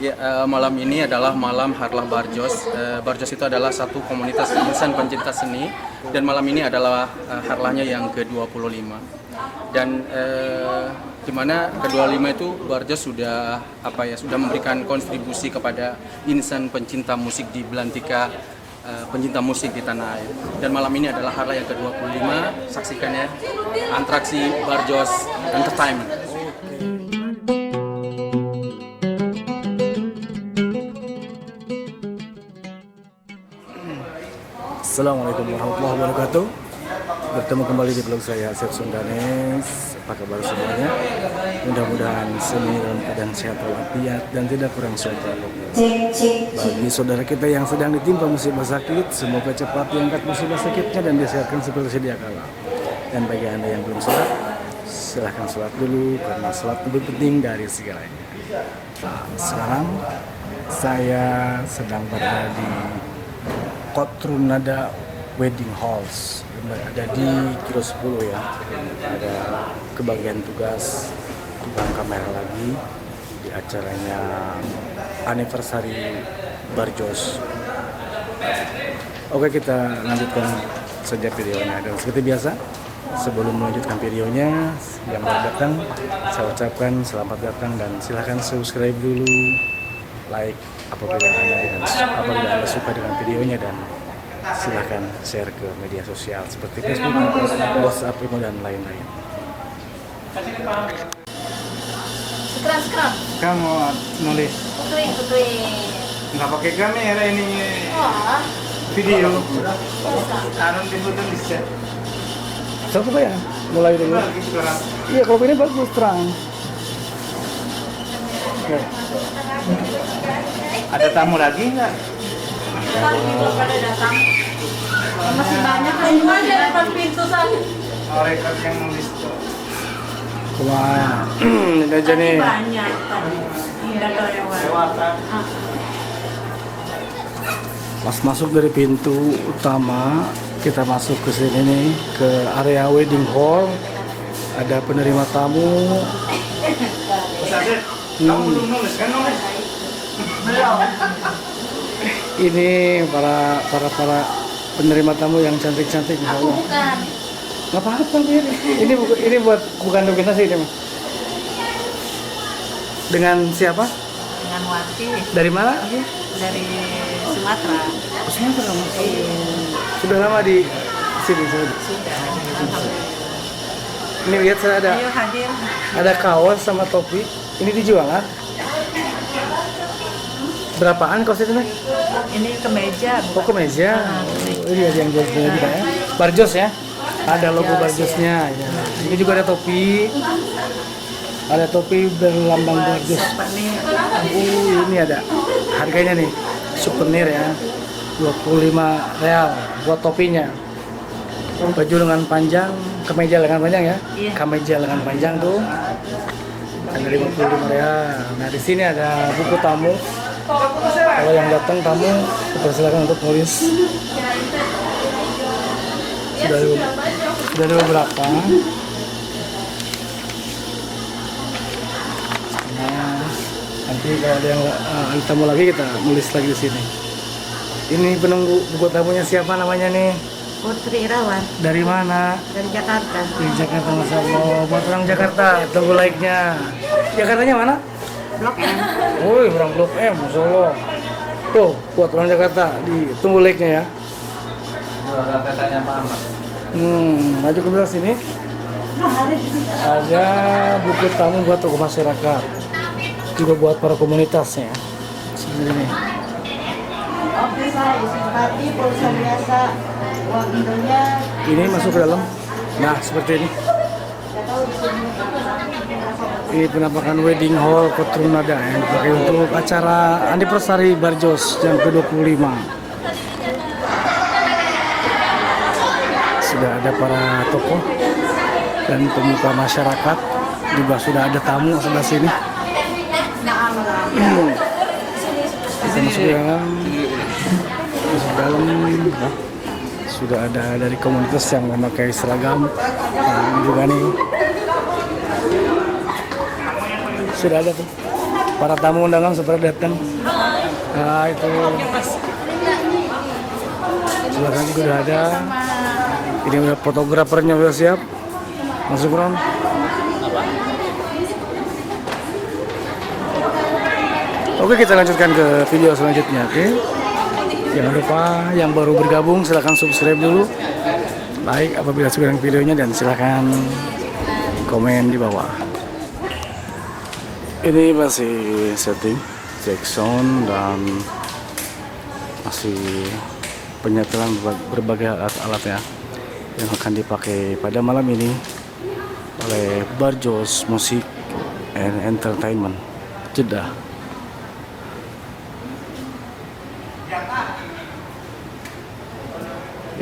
Ya, malam ini adalah malam Harlah Barjos. Barjos itu adalah satu komunitas insan pencinta seni dan malam ini adalah Harlahnya yang ke-25. Dan di mana ke-25 itu Barjos sudah sudah memberikan kontribusi kepada insan pencinta musik di Belantika, pencinta musik di tanah air. Dan malam ini adalah Harlah yang ke-25. Saksikan ya, Antraksi Barjos Entertainment. Assalamualaikum warahmatullahi wabarakatuh. Bertemu kembali di blog saya, Asep Sundanes. Apa kabar semuanya? Mudah-mudahan seni dalam keadaan sehat walafiat dan tidak kurang suatu apapun. Bagi saudara kita yang sedang ditimpa musibah sakit, semoga cepat diangkat musibah sakitnya dan disehatkan seperti sedia kala. Dan bagi Anda yang belum sholat, silahkan sholat dulu karena sholat lebih penting dari segalanya. Nah, sekarang saya sedang berada di Courtroom Nada Wedding Halls, ada di Kilo 10 ya. Ada kebagian tugas bang kamera lagi di acaranya anniversary Barjos. Oke, kita lanjutkan saja videonya. Dan seperti biasa, sebelum melanjutkan videonya, yang baru datang saya ucapkan selamat datang dan silahkan subscribe dulu, like apabila Anda suka dengan videonya, dan silahkan share ke media sosial seperti Facebook, WhatsApp, Imo, dan lain-lain. Sekarang. Kamu nulis? Putri. Nggak pakai kamera ini Wah. video. Bisa. Dibutuh bisa. Coba ya, mulai dulu. Iya, kalau ini bagus terang. Oke. Ada tamu lagi nggak? Tadi belum pada datang. Masih banyak kan cuma di depan pintu sana. Rekod yang nulis tuh. Wah, ini aja nih. Banyak tadi. Iya, lewat. Pas masuk dari pintu utama, kita masuk ke sini nih, ke area wedding hall. Ada penerima tamu. Belum. Ini para penerima tamu yang cantik-cantik. Aku bukan. Nggak apa-apa, Mir. Ini bukan dokumentasi ini, Mas. Dengan siapa? Dengan Wati Dari mana? dari Sumatera. Sumatera, Mas. Sudah lama di sini. Sudah. Ini lihat, saya Ayo hadir. ada kaos sama topi. Ini dijual lah. Berapaan kaos itu, Mas? Ini kemeja. Oh, kemeja. Ini ada yang jual juga ya. Barjos ya. Ada logo Barjosnya. Ya. Ini juga ada topi. Ada topi berlambang Barjos. Ini ada harganya nih. Souvenir ya. 25 real buat topinya. Baju lengan panjang, kemeja lengan panjang ya. Iya. Kemeja lengan panjang tuh. Ada 55 real. Nah, di sini ada buku tamu. Kalau yang datang tamu, dipersilakan untuk nulis. Sudah ada beberapa. Nah, nanti kalau ada yang tamu lagi, kita nulis lagi di sini. Ini penunggu buku tamunya siapa namanya nih? Putri Irawan Dari mana? dari Jakarta. Di Jakarta, Masya Allah. Buat orang Jakarta, tunggu like-nya. Jakartanya mana? Blok M. Woi, orang Blok M, Masya Allah. Tuh, buat orang Jakarta, ditunggu like-nya ya. Maju ke belakang sini. Ada buku tamu buat tokoh masyarakat, juga buat para komunitasnya. Sini. Oke, saya simpati pulsa biasa. Uang Indonya. Ini masuk ke dalam. Nah, seperti ini. Ini penampakan wedding hall Courtroom Nada yang dipakai untuk acara anniversary Barjos yang ke-25. Sudah ada para tokoh dan pemuka masyarakat, juga sudah ada tamu sebelah sini. Kita masuk ke dalam. Nah, sudah ada dari komunitas yang memakai seragam. Nah, ini juga nih. Sudah ada tuh. para tamu undangan seperti datang. Nah itu silakan juga udah ada. Ini udah fotografernya udah siap. Masuk Ron. Oke, kita lanjutkan ke video selanjutnya. Oke, jangan lupa yang baru bergabung silahkan subscribe dulu, like apabila suka dengan videonya, dan silahkan komen di bawah. Ini masih setting, cek sound, dan masih penyetelan berbagai alat-alat ya yang akan dipakai pada malam ini oleh Barjos Music and Entertainment Jeddah.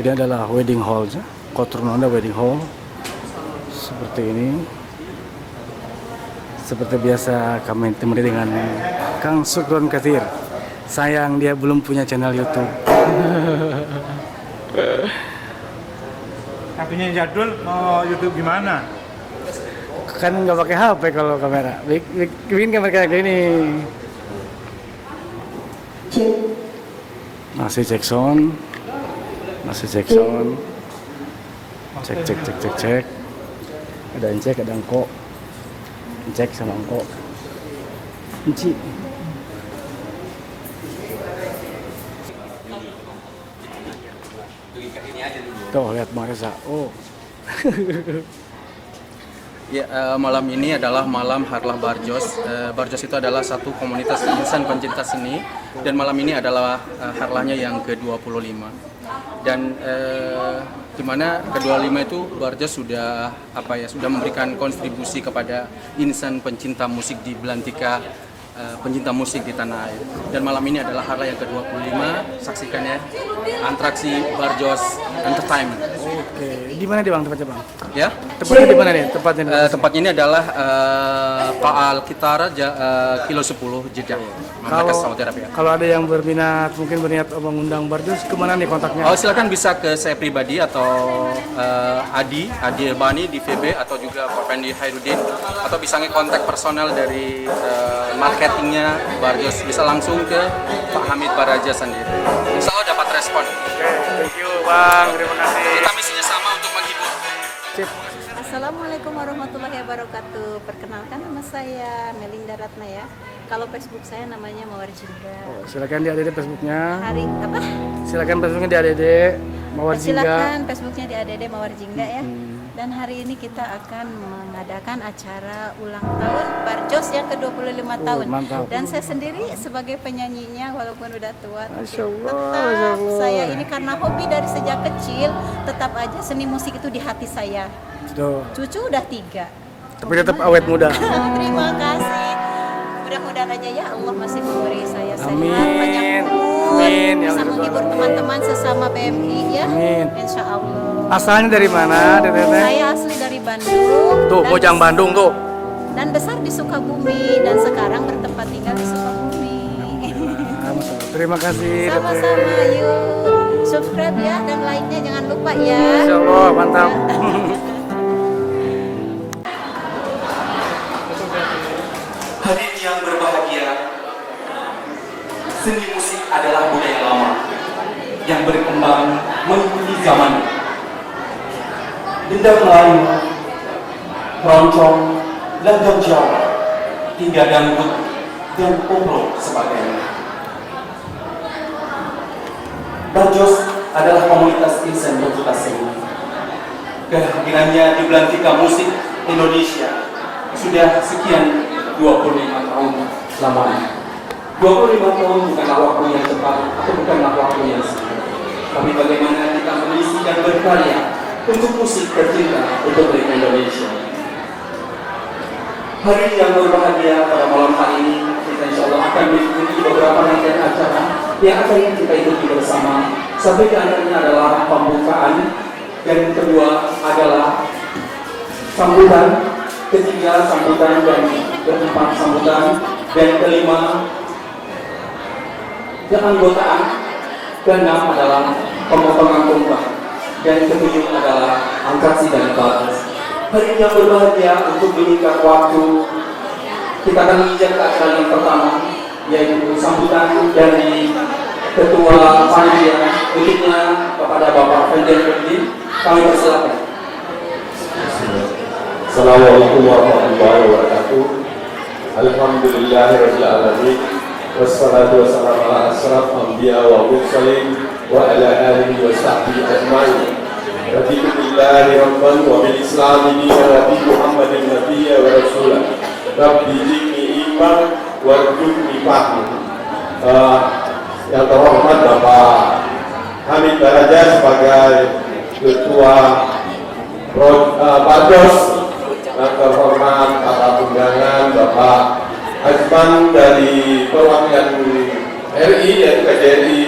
Ini adalah wedding hall, Kotrunanda Wedding Hall. Seperti ini. Seperti biasa kami temani dengan Kang Sukron Kathir. Sayang dia belum punya channel YouTube. HP-nya jadul, mau YouTube gimana? Kan nggak pakai HP kalau kamera. Bikin kamera kayak gini. Masih cek sound. Cek. Ada cek, ada engkok. Cek sama engkok. Enci. Tuh lihat Marisa. Oh. Ya, malam ini adalah malam Harlah Barjos. Barjos itu adalah satu komunitas insan pencinta seni, dan malam ini adalah harlahnya yang ke-25. Dan di mana ke-25 itu Barjos sudah sudah memberikan kontribusi kepada insan pencinta musik di Belantika, pencinta musik di tanah air. Dan malam ini adalah harlah yang ke-25. Saksikan ya, atraksi Barjos Entertainment. Oke, di mana Bang tempatnya Bang? Ya. Tempatnya di mana nih? Tempatnya. Tempatnya ini adalah Pak Al Kitara Kilo 10 Jeddah. Markas Saudi Arabia. Kalau ada yang berminat, mungkin berniat mengundang Barjos, kemana nih kontaknya? Oh, silakan bisa ke saya pribadi atau Adi Elbani di VB, atau juga Pak Pendi Hairudin, atau bisa kontak personal dari marketingnya Barjos, bisa langsung ke Pak Hamid Baraja sendiri. Insya Allah dapat respon. Oke, thank you Bang, terima kasih. Kita misinya sama untuk menghibur. Sip. Assalamualaikum warahmatullahi wabarakatuh. Perkenalkan nama saya Melinda Ratna ya. Kalau Facebook saya namanya Mawar Jingga. Oh, silakan di ADD Facebooknya. Hari apa? Silakan Facebooknya di ADD Mawar Jingga. Silakan Facebooknya di ADD Mawar Jingga ya. Dan hari ini kita akan mengadakan acara ulang tahun Barjos yang ke-25 tahun. Mantap. Dan saya sendiri sebagai penyanyinya walaupun udah tua, Masya Allah, tetap Masya Allah. saya ini karena hobi dari sejak kecil, tetap aja seni musik itu di hati saya. Tuh. Cucu udah 3. Tapi tetap awet muda. Terima kasih. Mudah-mudahan aja ya Allah masih memberi saya sehat, Amin. banyak umur, Amin. Ya bisa Allah. menghibur teman-teman sesama BMI ya. Amin. Insya Allah. Asalnya dari mana, Teteh? Saya asli dari Bandung. Tuh, dan Bojang Bandung tuh. Dan besar di Sukabumi, dan sekarang bertempat tinggal di Sukabumi. Terima kasih, Sama-sama, yuk subscribe ya, dan like-nya jangan lupa ya. Insya Allah, mantap. Hadirin yang berbahagia, seni musik adalah budaya lama yang berkembang mengikuti zaman. Dendang Melayu, keroncong, langgam Jawa, hingga dangdut dan koplo sebagainya. Barjos adalah komunitas insan pencinta seni. Kehadirannya di Belantika Musik Indonesia sudah sekian 25 tahun lamanya. 25 tahun bukanlah waktu yang cepat atau bukanlah waktu yang singkat. Tapi bagaimana kita mengisi dan berkarya untuk musik tercinta untuk Indonesia. Hari yang berbahagia pada malam hari ini, kita insya Allah akan mengikuti beberapa rangkaian acara yang akan kita ikuti bersama. Sampai di antaranya adalah pembukaan, dan kedua adalah sambutan, ketiga sambutan, dan keempat sambutan, dan kelima keanggotaan, keenam adalah pemotongan tumpah, dan ketujuh adalah atraksi dan balas. Hari yang berbahagia untuk meningkat waktu kita akan menginjak ke acara yang pertama, yaitu sambutan dari Ketua Panitia, berikutnya kepada Bapak Fendian Ferdi. Kami persilakan. Assalamualaikum warahmatullahi wabarakatuh. Alhamdulillahirabbil alamin. Wassalatu wassalamu ala asyrafil anbiya wa mursalin wa ala alihi wa sahbihi ajmain. Raditu billahi rabban wa bil islami dinan wa bi Muhammadin nabiyya wa rasulah. Rabbi zidni iman warzuqni fahma. Yang terhormat Bapak Hamid Baraja sebagai Ketua Barjos, yang terhormat para undangan Bapak Azman dari perwakilan RI yaitu KJRI,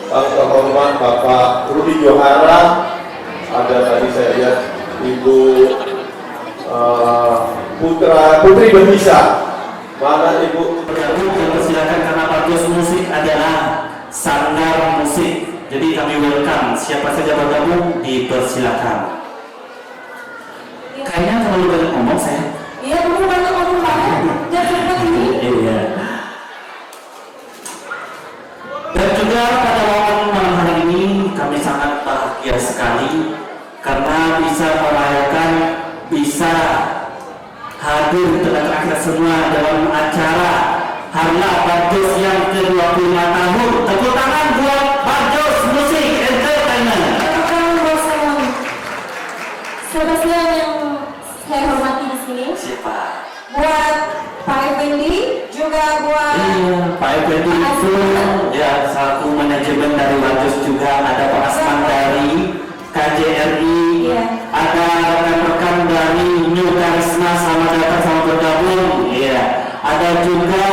yang terhormat Bapak Rudi Johara, ada tadi saya lihat Ibu Putri Benisa, mana Ibu? Silakan karena Barjos Musik adalah sanggar musik. Jadi kami welcome siapa saja bergabung, dipersilakan. Kayaknya terlalu banyak ngomong saya. Iya, kamu banyak ngomong banget. Jangan cepat ini. Iya. Dan juga pada malam hari ini kami sangat bahagia sekali karena bisa merayakan, bisa hadir telah kita semua dalam acara Harlah Barjos yang ke-25 tahun. Tepuk tangan buat Barjos Musik Entertainment. Selamat siang yang saya hormati di sini. Siapa? Buat Pak Effendi, juga buat Pak Effendi itu ya selaku manajemen dari Barjos, juga ada Pak Asman dari KJRI, ada rekan-rekan dari New Karisma, selamat datang, selamat bergabung. Iya, ada juga